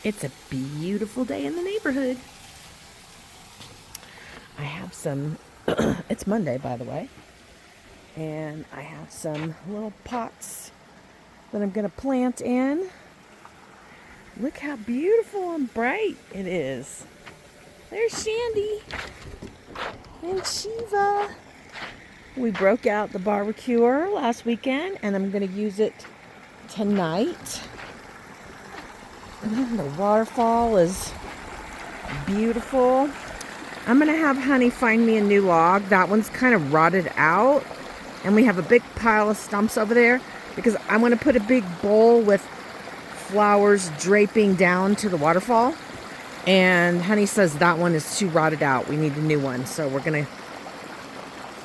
It's a beautiful day in the neighborhood. I have some, it's Monday, by the way, and I have some little pots that I'm going to plant in. Look how beautiful and bright it is. There's Shandy and Shiva. We broke out the barbecuer last weekend, and I'm going to use it tonight. The waterfall is beautiful. I'm going to have Honey find me a new log. That one's kind of rotted out. And we have a big pile of stumps over there because I'm going to put a big bowl with flowers draping down to the waterfall. And Honey says that one is too rotted out. We need a new one. So we're going to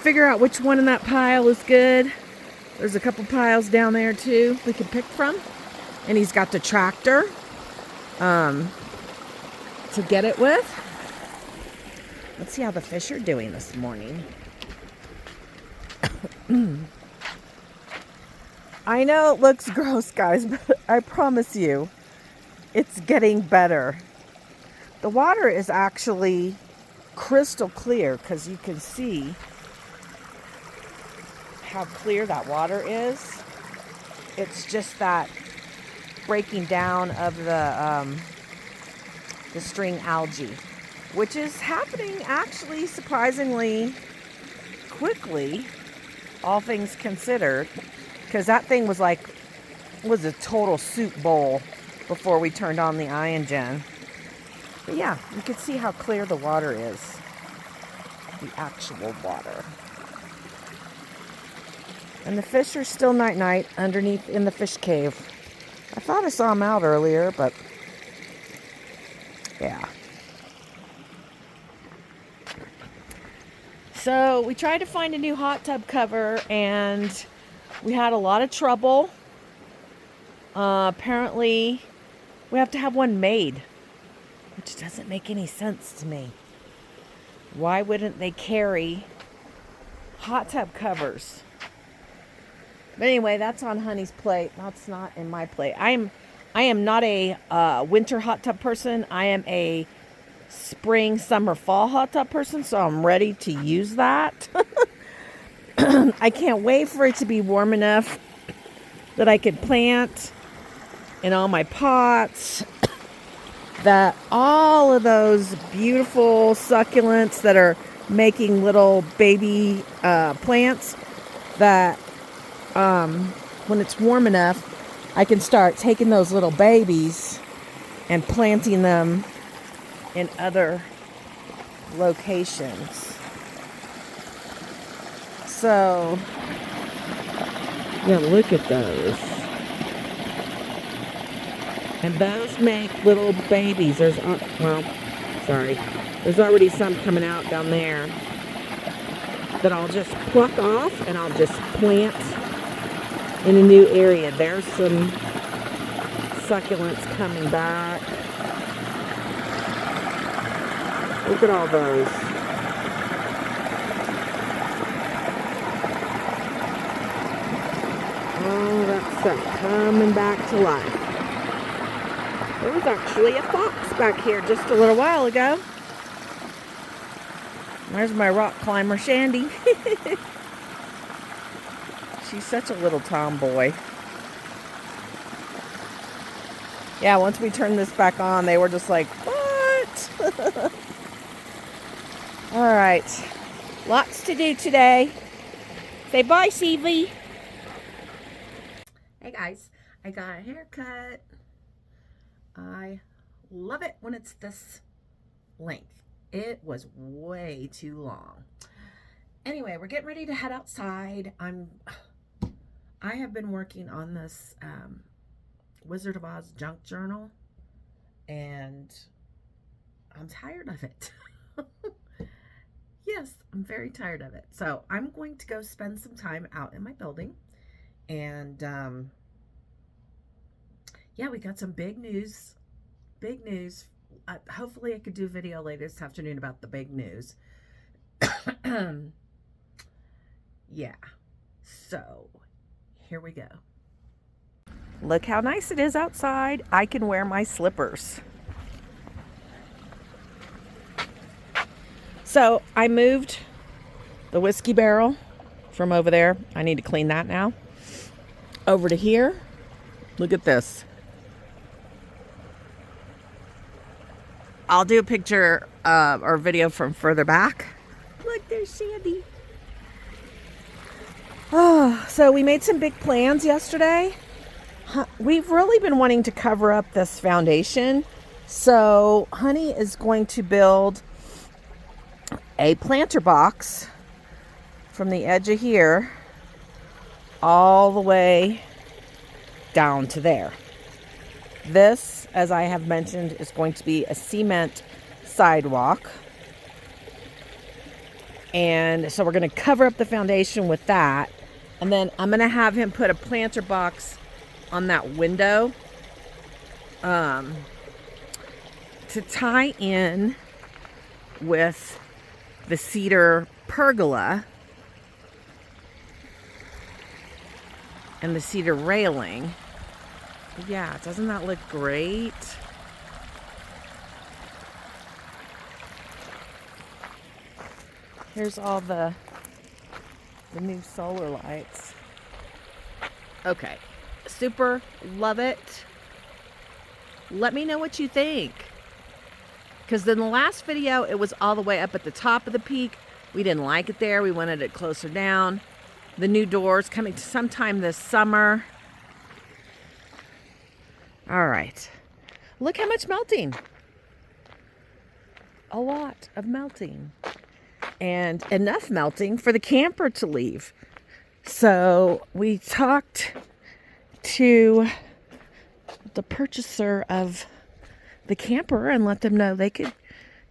figure out which one in that pile is good. There's a couple piles down there too we can pick from. And he's got the tractor to get it with. Let's see how the fish are doing this morning. I know it looks gross, guys, but I promise you, it's getting better. The water is actually crystal clear because you can see how clear that water is. It's just that breaking down of the string algae, which is happening actually surprisingly quickly, all things considered, because that thing was a total soup bowl before we turned on the ion. But yeah, you can see how clear the water is, the actual water. And the fish are still night underneath in the fish cave. I thought I saw them out earlier, but yeah. So we tried to find a new hot tub cover and we had a lot of trouble. Apparently we have to have one made, which doesn't make any sense to me. Why wouldn't they carry hot tub covers? But anyway, that's on Honey's plate. That's not in my plate. I am not a winter hot tub person. I am a spring, summer, fall hot tub person, so I'm ready to use that. I can't wait for it to be warm enough that I could plant in all my pots, that all of those beautiful succulents that are making little baby plants, that when it's warm enough, I can start taking those little babies and planting them in other locations. So, yeah, look at those. And those make little babies. There's already some coming out down there that I'll just pluck off and I'll just plant in a new area. There's some succulents coming back. Look at all those. All that stuff coming back to life. There was actually a fox back here just a little while ago. There's my rock climber, Shandy. She's such a little tomboy. Yeah, once we turned this back on, they were just like, what? All right. Lots to do today. Say bye, CV. Hey, guys. I got a haircut. I love it when it's this length. It was way too long. Anyway, we're getting ready to head outside. I have been working on this Wizard of Oz junk journal, and I'm tired of it. Yes, I'm very tired of it. So I'm going to go spend some time out in my building. And yeah, we got some big news. Big news. Hopefully I could do a video later this afternoon about the big news. Yeah. So here we go. Look how nice it is outside. I can wear my slippers. So I moved the whiskey barrel from over there. I need to clean that now. Over to here. Look at this. I'll do a picture or video from further back. Look, there's Sandy. Oh, so we made some big plans yesterday. We've really been wanting to cover up this foundation. So Honey is going to build a planter box from the edge of here all the way down to there. This, as I have mentioned, is going to be a cement sidewalk. And so we're going to cover up the foundation with that. And then I'm going to have him put a planter box on that window to tie in with the cedar pergola and the cedar railing. Yeah, doesn't that look great? Here's all the new solar lights. Okay, super love it. Let me know what you think. Because in the last video, it was all the way up at the top of the peak. We didn't like it there. We wanted it closer down. The new doors coming sometime this summer. All right. Look how much melting. A lot of melting. And enough melting for the camper to leave. So we talked to the purchaser of the camper and let them know they could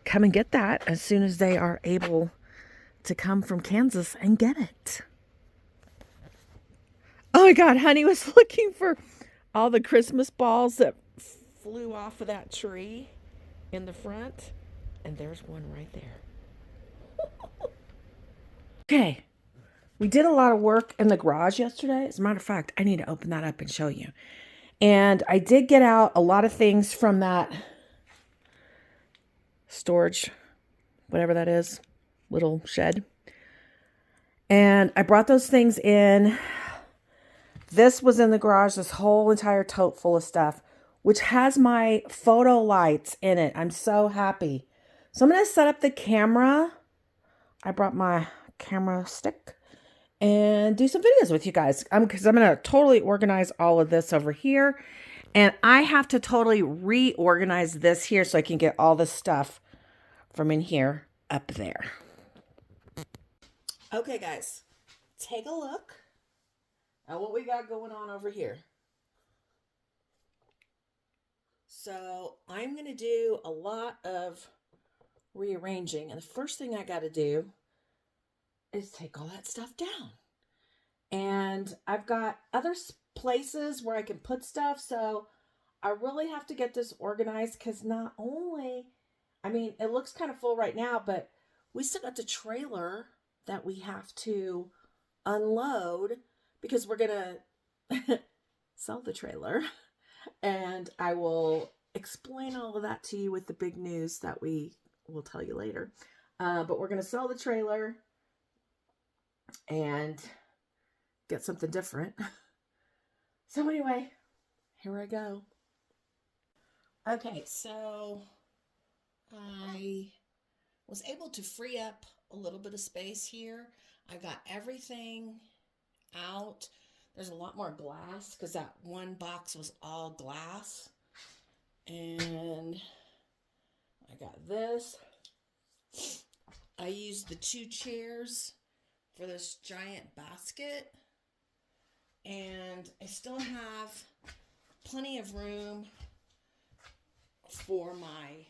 come and get that as soon as they are able to come from Kansas and get it. Oh my God, Honey was looking for all the Christmas balls that flew off of that tree in the front. And there's one right there. Okay. We did a lot of work in the garage yesterday. As a matter of fact, I need to open that up and show you. And I did get out a lot of things from that storage, whatever that is, little shed. And I brought those things in. This was in the garage, this whole entire tote full of stuff, which has my photo lights in it. I'm so happy. So I'm going to set up the camera. I brought my camera stick and do some videos with you guys. Because I'm going to totally organize all of this over here. And I have to totally reorganize this here so I can get all the stuff from in here up there. Okay, guys, take a look at what we got going on over here. So I'm going to do a lot of rearranging. And the first thing I got to do is take all that stuff down. And I've got other places where I can put stuff. So I really have to get this organized because not only, I mean, it looks kind of full right now, but we still got the trailer that we have to unload because we're going to sell the trailer. And I will explain all of that to you with the big news that we will tell you later. But we're going to sell the trailer and get something different. So anyway, here I go. Okay, so I was able to free up a little bit of space here. I got everything out. There's a lot more glass because that one box was all glass. And I got this. I used the 2 chairs for this giant basket. And I still have plenty of room for my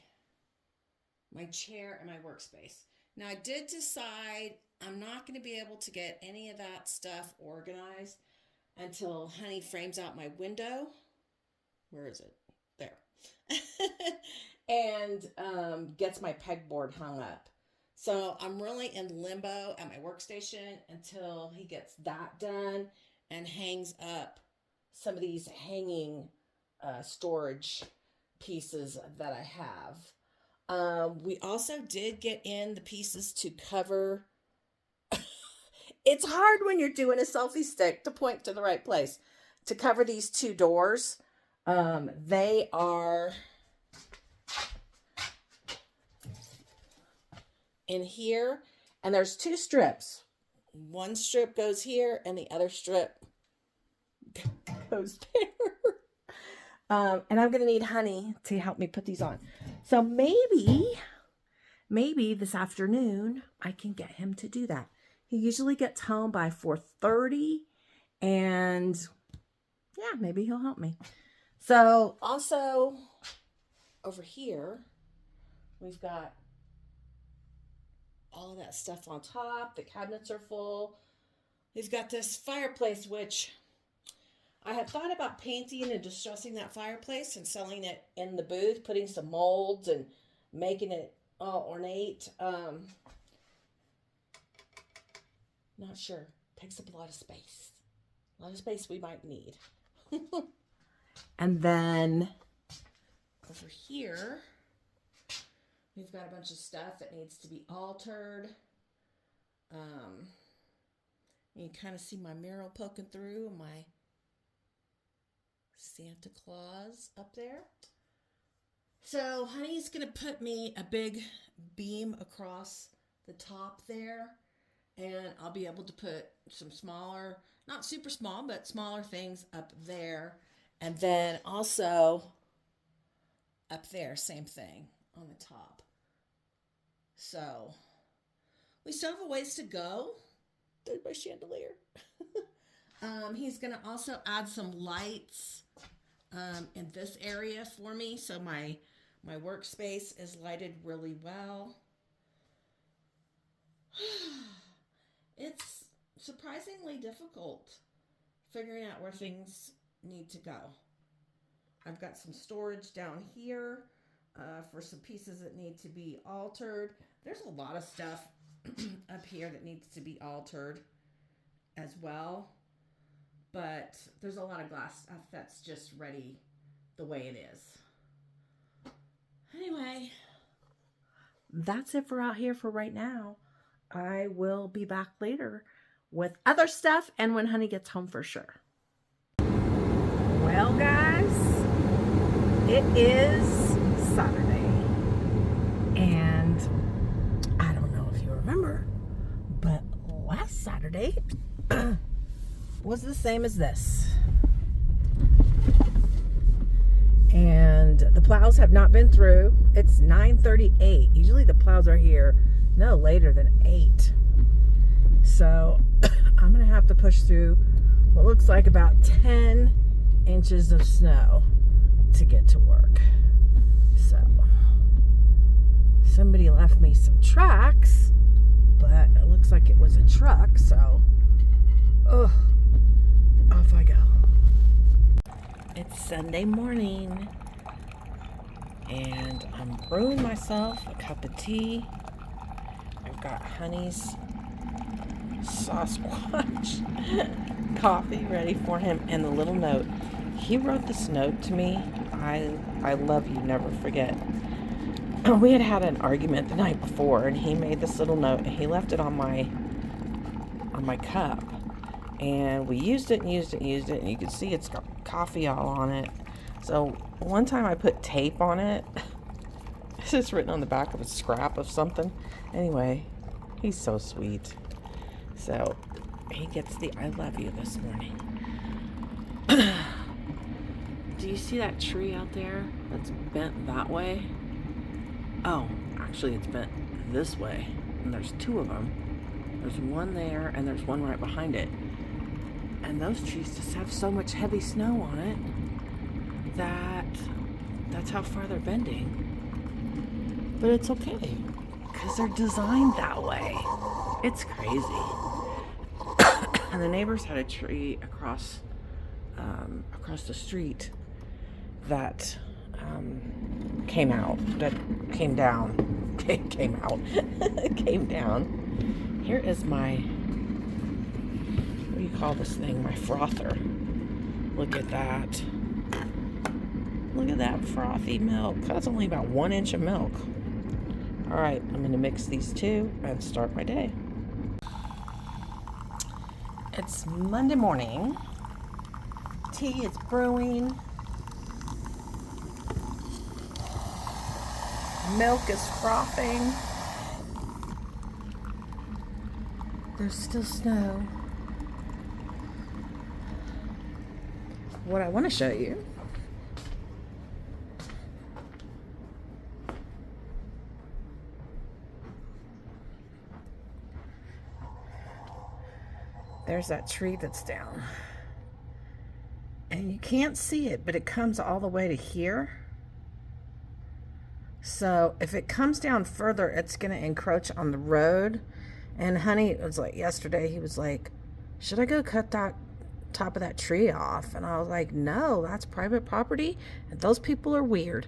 chair and my workspace. Now I did decide I'm not going to be able to get any of that stuff organized until Honey frames out my window. Where is it? There. And gets my pegboard hung up. So I'm really in limbo at my workstation until he gets that done and hangs up some of these hanging storage pieces that I have. We also did get in the pieces to cover. It's hard when you're doing a selfie stick to point to the right place to cover these two doors. They are in here, and there's two strips. One strip goes here and the other strip goes there. And I'm gonna need Honey to help me put these on. So maybe this afternoon I can get him to do that. He usually gets home by 4:30, and yeah, maybe he'll help me. So also over here, we've got all of that stuff on top. The cabinets are full. We've got this fireplace, which I had thought about painting and distressing that fireplace and selling it in the booth, putting some molds and making it all ornate. Not sure. Takes up a lot of space. A lot of space we might need. And then over here, we've got a bunch of stuff that needs to be altered. You can kind of see my mural poking through, my Santa Claus up there. So Honey's going to put me a big beam across the top there, and I'll be able to put some smaller, not super small, but smaller things up there. And then also up there, same thing on the top. So we still have a ways to go. There's my chandelier. He's going to also add some lights in this area for me, so my workspace is lighted really well. It's surprisingly difficult figuring out where things need to go. I've got some storage down here for some pieces that need to be altered. There's a lot of stuff up here that needs to be altered as well, but there's a lot of glass stuff that's just ready the way it is. Anyway, that's it for out here for right now. I will be back later with other stuff and when Honey gets home for sure. Well, guys, it is Saturday, and I don't know if you remember, but last Saturday was the same as this. And the plows have not been through. It's 9:38. Usually the plows are here no later than 8. So I'm going to have to push through what looks like about 10 inches of snow to get to work. So somebody left me some tracks, but it looks like it was a truck, so off I go. It's Sunday morning, and I'm brewing myself a cup of tea. I've got Honey's Sasquatch coffee ready for him, and the little note. He wrote this note to me. I love you, never forget. We had an argument the night before, and he made this little note, and he left it on my cup. And we used it, and you can see it's got coffee all on it. So one time I put tape on it. It's just written on the back of a scrap of something. Anyway, he's so sweet. So he gets the I love you this morning. Do you see that tree out there that's bent that way? Oh, actually it's bent this way. And there's 2 of them. There's one there and there's one right behind it. And those trees just have so much heavy snow on it that's how far they're bending. But it's okay, because they're designed that way. It's crazy. And the neighbors had a tree across the street that came down. Here is my, what do you call this thing? My frother. Look at that. Look at that frothy milk. That's only about 1 inch of milk. All right, I'm going to mix these two and start my day. It's Monday morning. Tea is brewing. Milk is frothing. There's still snow. What I want to show you there's that tree that's down. And you can't see it, but it comes all the way to here. So if it comes down further, it's going to encroach on the road. And honey, it was like yesterday, he was like, should I go cut that top of that tree off? And I was like, no, that's private property. And those people are weird.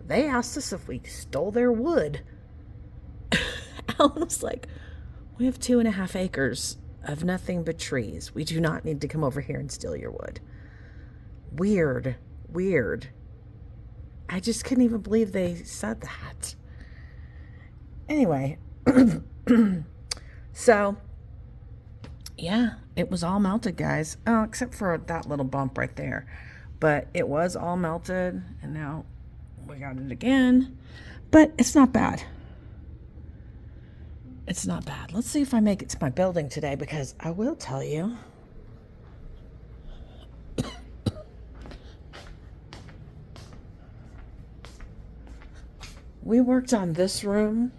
They asked us if we stole their wood. Alan was like, we have 2.5 acres of nothing but trees. We do not need to come over here and steal your wood. Weird. I just couldn't even believe they said that. Anyway, so yeah, it was all melted, guys. Oh, except for that little bump right there. But it was all melted, and now we got it again. But it's not bad. It's not bad. Let's see if I make it to my building today, because I will tell you, we worked on this room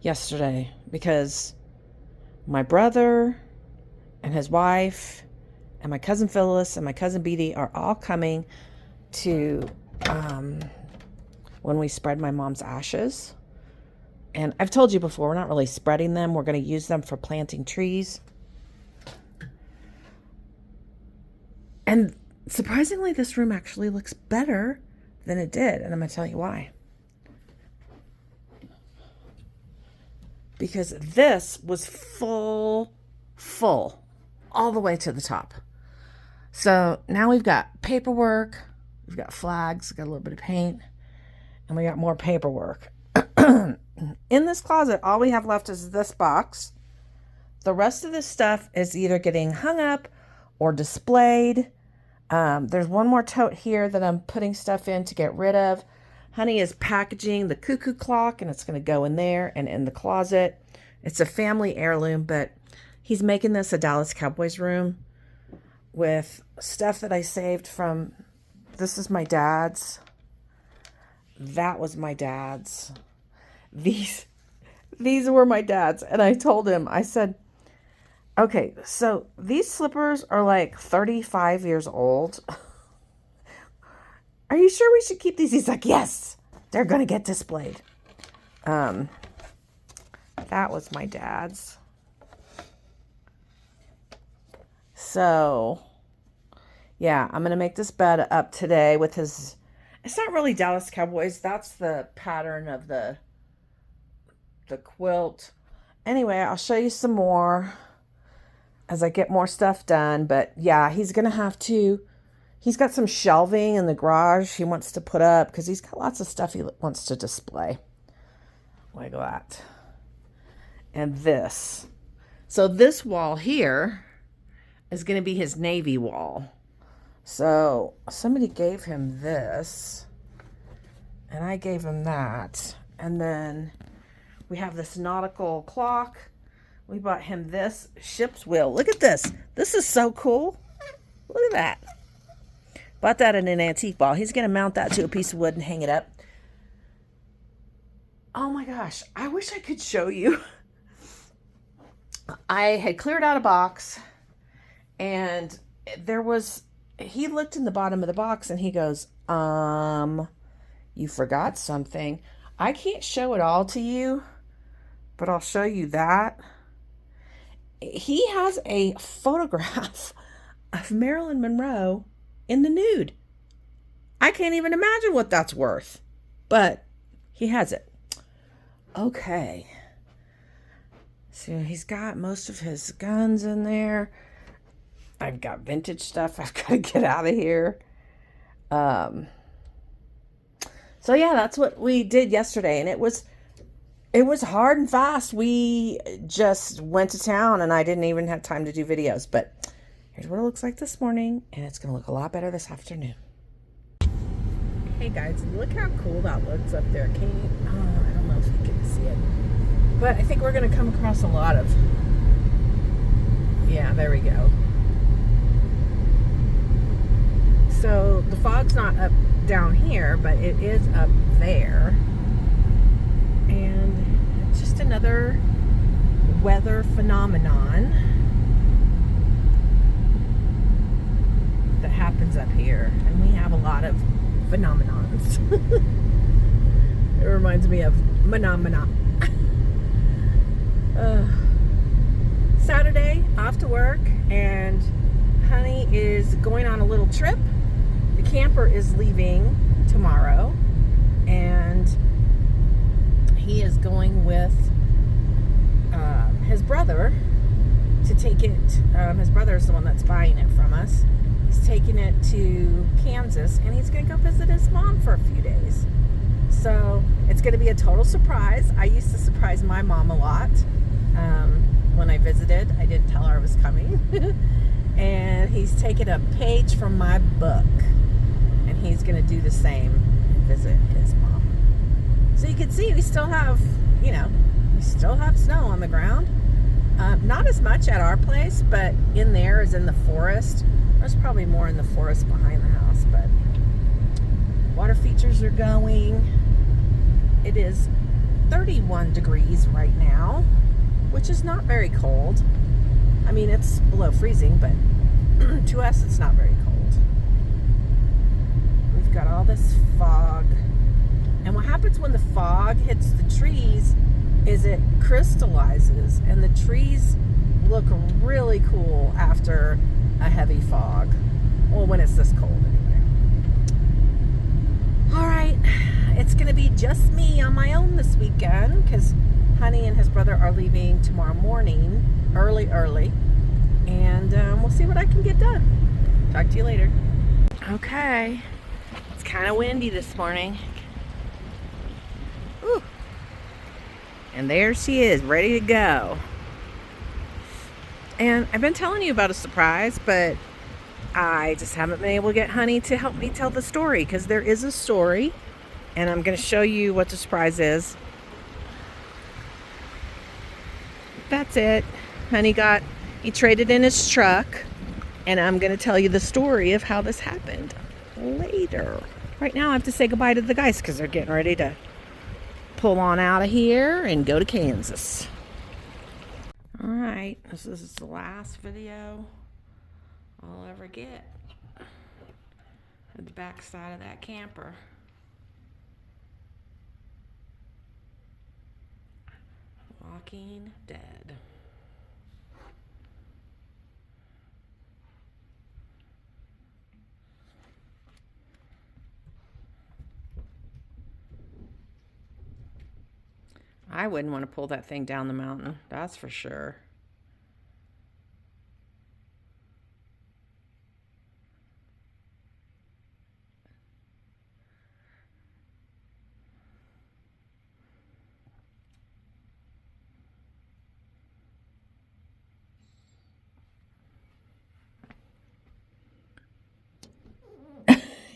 yesterday because my brother and his wife and my cousin Phyllis and my cousin Beatty are all coming to when we spread my mom's ashes. And I've told you before, we're not really spreading them. We're going to use them for planting trees. And surprisingly, this room actually looks better than it did. And I'm going to tell you why. Because this was full, all the way to the top. So now we've got paperwork, we've got flags, we've got a little bit of paint, and we got more paperwork. In this closet, all we have left is this box. The rest of this stuff is either getting hung up or displayed. There's one more tote here that I'm putting stuff in to get rid of. Honey is packaging the cuckoo clock, and it's going to go in there and in the closet. It's a family heirloom, but he's making this a Dallas Cowboys room with stuff that I saved from, this is my dad's. That was my dad's. These were my dad's. And I told him, I said, okay, so these slippers are like 35 years old. Are you sure we should keep these? He's like, yes, they're going to get displayed. That was my dad's. So, yeah, I'm going to make this bed up today with his, it's not really Dallas Cowboys. That's the pattern of the quilt. Anyway, I'll show you some more as I get more stuff done. But yeah, he's going to have to, he's got some shelving in the garage he wants to put up because he's got lots of stuff he wants to display. Like that. And this. So this wall here is going to be his navy wall. So somebody gave him this, and I gave him that. And then we have this nautical clock. We bought him this ship's wheel. Look at this. This is so cool. Look at that. Bought that in an antique ball. He's going to mount that to a piece of wood and hang it up. Oh my gosh. I wish I could show you. I had cleared out a box, and there was, he looked in the bottom of the box and he goes, you forgot something. I can't show it all to you, but I'll show you that. He has a photograph of Marilyn Monroe in the nude. I can't even imagine what that's worth, but he has it. Okay. So he's got most of his guns in there. I've got vintage stuff I've got to get out of here. So yeah, that's what we did yesterday, and it was hard and fast. We just went to town, and I didn't even have time to do videos. But here's what it looks like this morning, and it's going to look a lot better this afternoon. Hey guys, look how cool that looks up there. Can you? Oh, I don't know if you can see it, but I think we're going to come across a lot of. Yeah, there we go. So the fog's not up down here, but it is up there. And it's just another weather phenomenon that happens up here. And we have a lot of phenomenons. It reminds me of phenomena. Saturday, off to work, and Honey is going on a little trip. The camper is leaving tomorrow, and he is going with his brother to take it. His brother is the one that's buying it from us. He's taking it to Kansas, and he's going to go visit his mom for a few days. So it's going to be a total surprise. I used to surprise my mom a lot when I visited. I didn't tell her I was coming. And he's taking a page from my book, and he's going to do the same and visit his mom. So you can see we still have, we still have snow on the ground. Not as much at our place, but in there is in the forest. There's probably more in the forest behind the house, but water features are going. It is 31 degrees right now, which is not very cold. I mean, it's below freezing, but to us, it's not very cold. We've got all this fog. And what happens when the fog hits the trees is it crystallizes, and the trees look really cool after a heavy fog. Well, when it's this cold anyway. All right, it's going to be just me on my own this weekend because Honey and his brother are leaving tomorrow morning, early, and we'll see what I can get done. Talk to you later. Okay, it's kind of windy this morning. Ooh. And there she is, ready to go. And I've been telling you about a surprise, but I just haven't been able to get Honey to help me tell the story, because there is a story, and I'm going to show you what the surprise is. That's it. Honey he traded in his truck, and I'm going to tell you the story of how this happened later. Right now I have to say goodbye to the guys because they're getting ready to pull on out of here and go to Kansas. All right, this is the last video I'll ever get at the back side of that camper. Walking Dead. I wouldn't want to pull that thing down the mountain, that's for sure.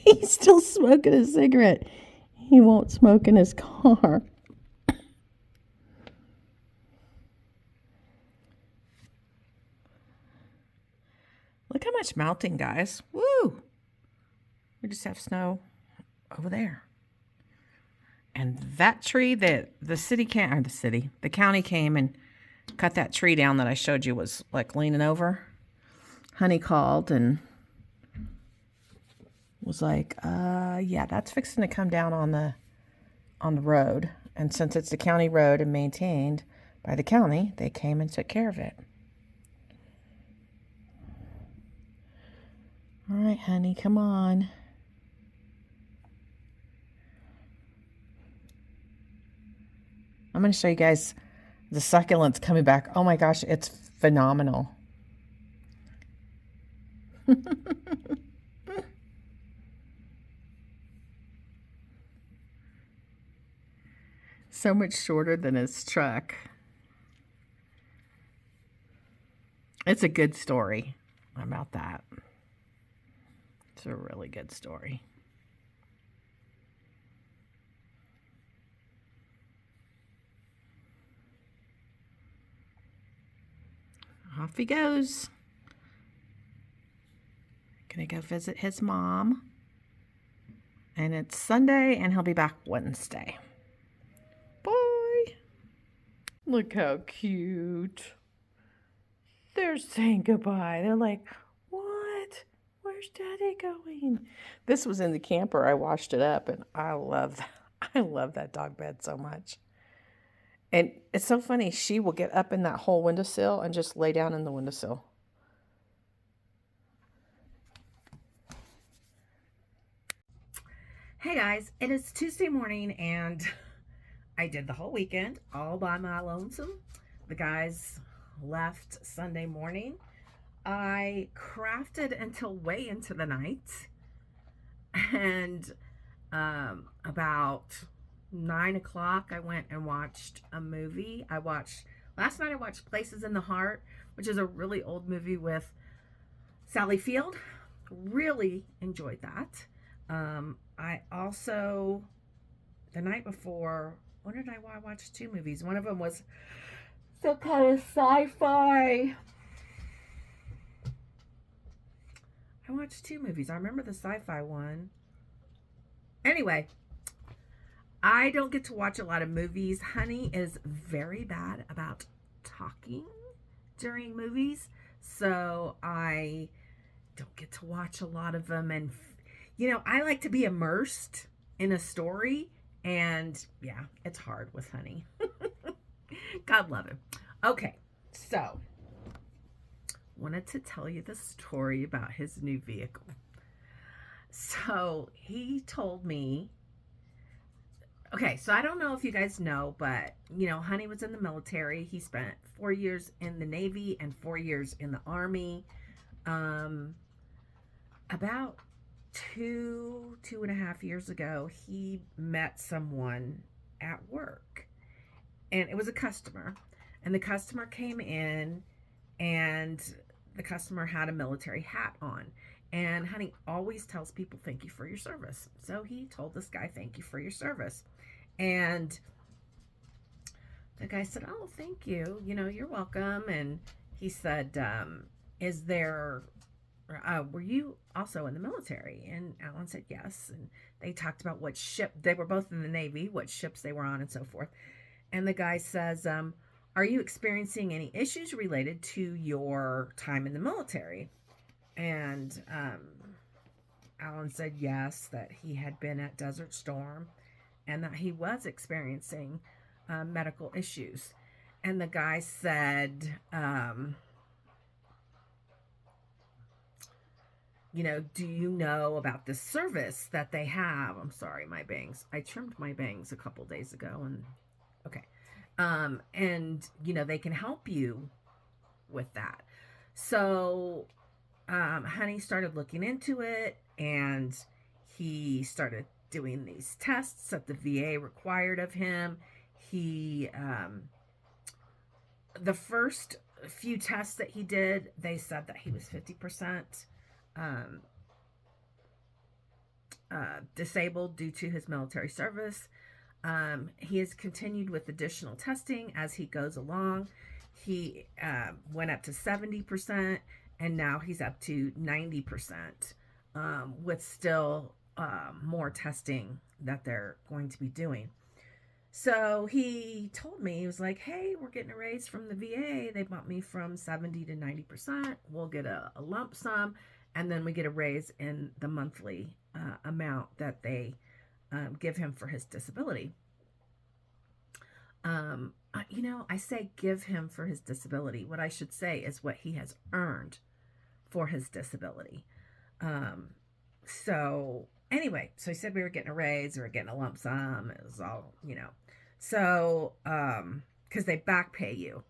He's still smoking a cigarette. He won't smoke in his car. Look how much melting, guys. Woo! We just have snow over there. And that tree that the county came and cut that tree down that I showed you was like leaning over. Honey called and was like, yeah, that's fixing to come down on the road. And since it's the county road and maintained by the county, they came and took care of it. All right, honey, come on. I'm going to show you guys the succulents coming back. Oh my gosh, it's phenomenal. So much shorter than his truck. It's a good story about that. It's a really good story. Off he goes. Gonna go visit his mom. And it's Sunday, and he'll be back Wednesday. Bye. Look how cute. They're saying goodbye. They're like, what? Where's Daddy going? This was in the camper. I washed it up, and I love that dog bed so much. And it's so funny. She will get up in that whole windowsill and just lay down in the windowsill. Hey guys, it is Tuesday morning, and I did the whole weekend all by my lonesome. The guys left Sunday morning. I crafted until way into the night, and about 9 o'clock I went and watched a movie. Last night I watched Places in the Heart, which is a really old movie with Sally Field. Really enjoyed that. I also, the night before, when did I watch 2 movies? One of them was some kind of sci-fi. I watched 2 movies. I remember the sci-fi one. Anyway, I don't get to watch a lot of movies. Honey is very bad about talking during movies, so I don't get to watch a lot of them. And I like to be immersed in a story, and yeah, it's hard with Honey. God love him. Okay, so wanted to tell you the story about his new vehicle. So he told me, okay, so I don't know if you guys know, but Honey was in the military. He spent 4 years in the Navy and 4 years in the Army. About 2.5 years ago, he met someone at work, and it was a customer, and the customer came in, and the customer had a military hat on, and Honey always tells people thank you for your service. So he told this guy thank you for your service, and the guy said, oh, thank you, you're welcome. And he said, is there were you also in the military? And Alan said yes. And they talked about what ship, they were both in the Navy, what ships they were on and so forth. And the guy says, are you experiencing any issues related to your time in the military? And Alan said yes, that he had been at Desert Storm and that he was experiencing medical issues. And the guy said, do you know about this service that they have? I'm sorry, my bangs. I trimmed my bangs a couple days ago, and okay. And they can help you with that. So, Honey started looking into it, and he started doing these tests that the VA required of him. He, the first few tests that he did, they said that he was 50% disabled due to his military service. He has continued with additional testing as he goes along. He went up to 70%, and now he's up to 90%, with still more testing that they're going to be doing. So he told me, he was like, hey, we're getting a raise from the VA. They bumped me from 70 to 90%. We'll get a lump sum, and then we get a raise in the monthly amount that they give him for his disability. I say give him for his disability. What I should say is what he has earned for his disability. So anyway, so he said we were getting a raise, we were getting a lump sum. It was all, So, because they back pay you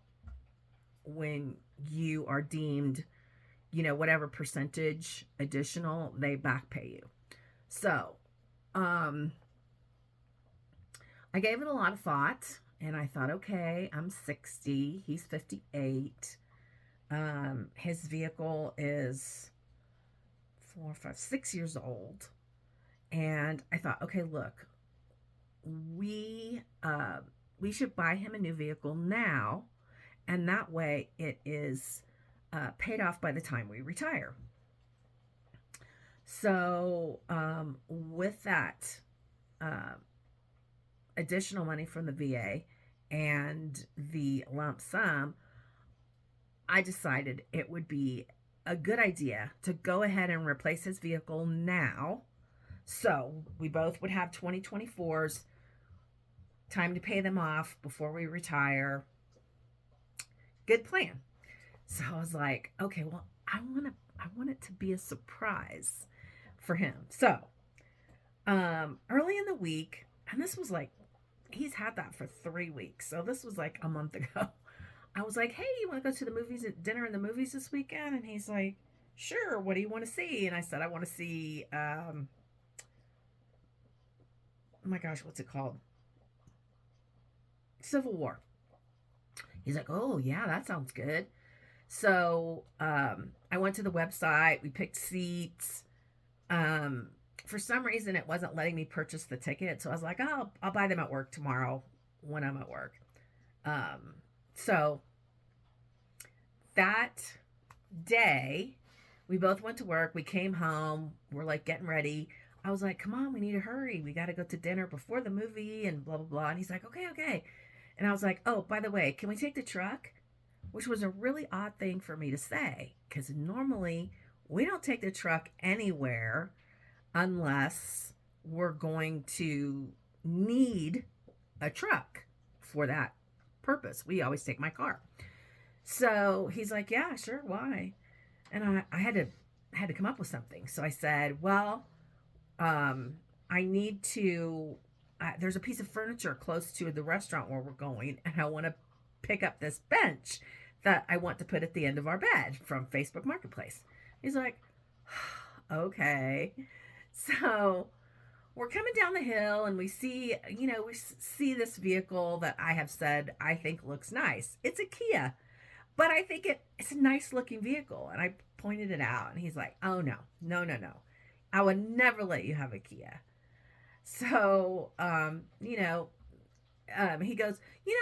when you are deemed whatever percentage additional, they back pay you. So, I gave it a lot of thought, and I thought, okay, I'm 60, he's 58. His vehicle is 4, 5, 6 years old. And I thought, okay, look, we should buy him a new vehicle now, and that way it is paid off by the time we retire. So with that additional money from the VA and the lump sum, I decided it would be a good idea to go ahead and replace his vehicle now. So we both would have 2024s, time to pay them off before we retire. Good plan. So I was like, okay, well, I want it to be a surprise for him. So early in the week, and this was like, he's had that for 3 weeks, so this was like a month ago. I was like, hey, you want to go to the movies, at dinner in the movies this weekend? And he's like, sure, what do you want to see? And I said, I want to see oh my gosh, what's it called? Civil War. He's like, oh yeah, that sounds good. So I went to the website, we picked seats. For some reason it wasn't letting me purchase the ticket, so I was like, oh, I'll buy them at work tomorrow when I'm at work. So that day we both went to work, we came home, we're like getting ready. I was like, come on, we need to hurry, we got to go to dinner before the movie and blah blah blah. And he's like, okay. And I was like, oh, by the way, can we take the truck? Which was a really odd thing for me to say, because normally we don't take the truck anywhere unless we're going to need a truck for that purpose. We always take my car. So he's like, yeah, sure, why? And I had to come up with something. So I said, well, I need to, there's a piece of furniture close to the restaurant where we're going, and I want to pick up this bench that I want to put at the end of our bed from Facebook Marketplace. He's like, okay. So we're coming down the hill and we see this vehicle that I have said I think looks nice. It's a Kia, but I think it's a nice looking vehicle. And I pointed it out, and he's like, oh no. I would never let you have a Kia. So, he goes, he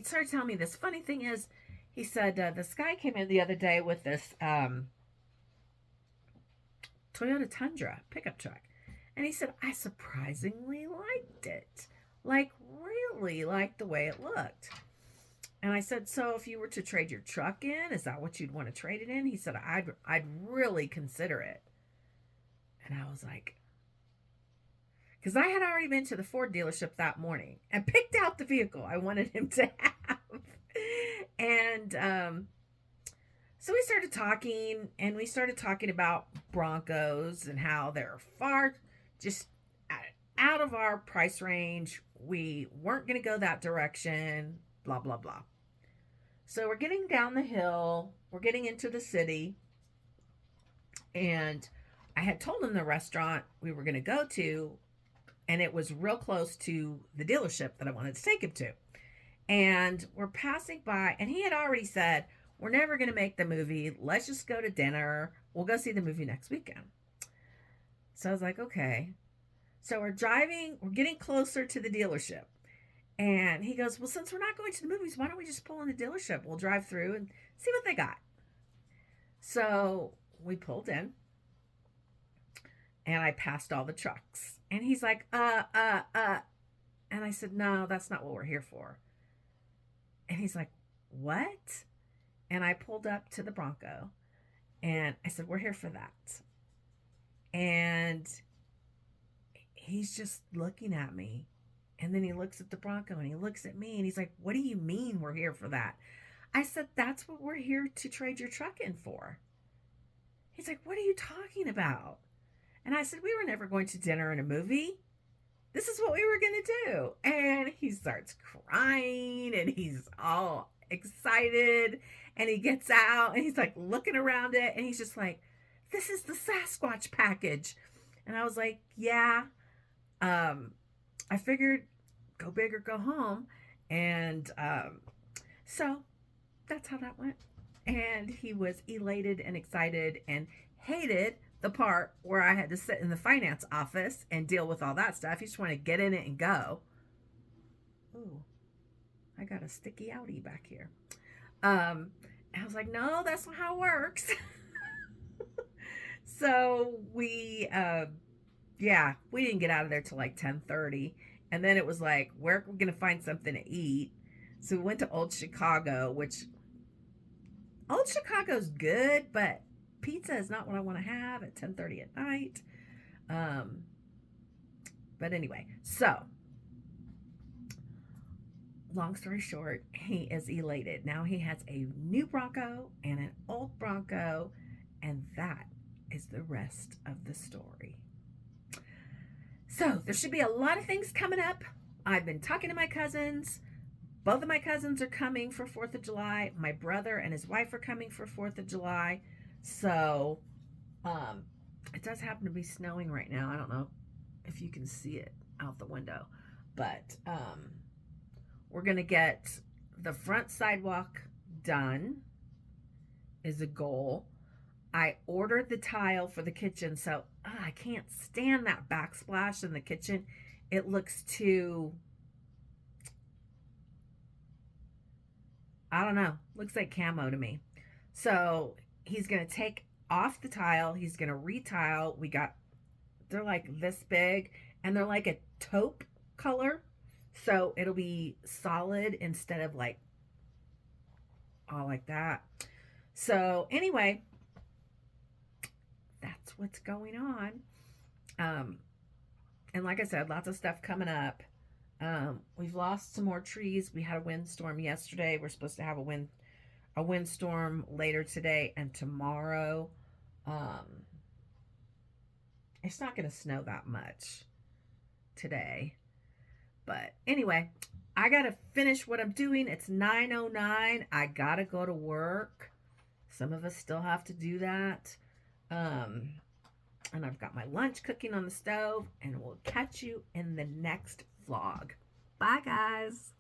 started telling me this funny thing is, he said, this guy came in the other day with this Toyota Tundra pickup truck. And he said, I surprisingly liked it. Like, really liked the way it looked. And I said, so if you were to trade your truck in, is that what you'd want to trade it in? He said, I'd really consider it. And I was like, because I had already been to the Ford dealership that morning and picked out the vehicle I wanted him to have. And so we started talking about Broncos and how they're far just out of our price range. We weren't going to go that direction, blah, blah, blah. So we're getting down the hill. We're getting into the city. And I had told him the restaurant we were going to go to, and it was real close to the dealership that I wanted to take him to. And we're passing by, and he had already said, we're never going to make the movie. Let's just go to dinner. We'll go see the movie next weekend. So I was like, okay. So we're getting closer to the dealership. And he goes, well, since we're not going to the movies, why don't we just pull in the dealership? We'll drive through and see what they got. So we pulled in, and I passed all the trucks. And he's like, And I said, no, that's not what we're here for. And he's like, what? And I pulled up to the Bronco, and I said, we're here for that. And he's just looking at me. And then he looks at the Bronco, and he looks at me, and he's like, what do you mean we're here for that? I said, that's what we're here to trade your truck in for. He's like, what are you talking about? And I said, we were never going to dinner and a movie. This is what we were going to do. And he starts crying, and he's all excited, and he gets out and he's like looking around it, and he's just like, this is the Sasquatch package. And I was like, yeah. I figured go big or go home. And so that's how that went. And he was elated and excited and hated the part where I had to sit in the finance office and deal with all that stuff. He just wanted to get in it and go. Ooh, I got a sticky outie back here. I was like, no, that's not how it works. So we didn't get out of there till like 10:30. And then it was like, where are we going to find something to eat? So we went to Old Chicago, which Old Chicago's good, but pizza is not what I want to have at 10:30 at night. But anyway, so long story short, he is elated. Now he has a new Bronco and an old Bronco, and that is the rest of the story. So there should be a lot of things coming up. I've been talking to my cousins. Both of my cousins are coming for 4th of July. My brother and his wife are coming for 4th of July. So it does happen to be snowing right now. I don't know if you can see it out the window. But we're going to get the front sidewalk done is a goal. I ordered the tile for the kitchen, so I can't stand that backsplash in the kitchen. It looks too, I don't know, looks like camo to me. So he's going to take off the tile. He's going to retile. They're like this big, and they're like a taupe color. So it'll be solid instead of like all like that. So anyway, that's what's going on. And like I said, lots of stuff coming up. We've lost some more trees. We had a windstorm yesterday. We're supposed to have a windstorm later today and tomorrow. It's not going to snow that much today. But anyway, I got to finish what I'm doing. It's 9:09. I got to go to work. Some of us still have to do that. And I've got my lunch cooking on the stove, and we'll catch you in the next vlog. Bye, guys.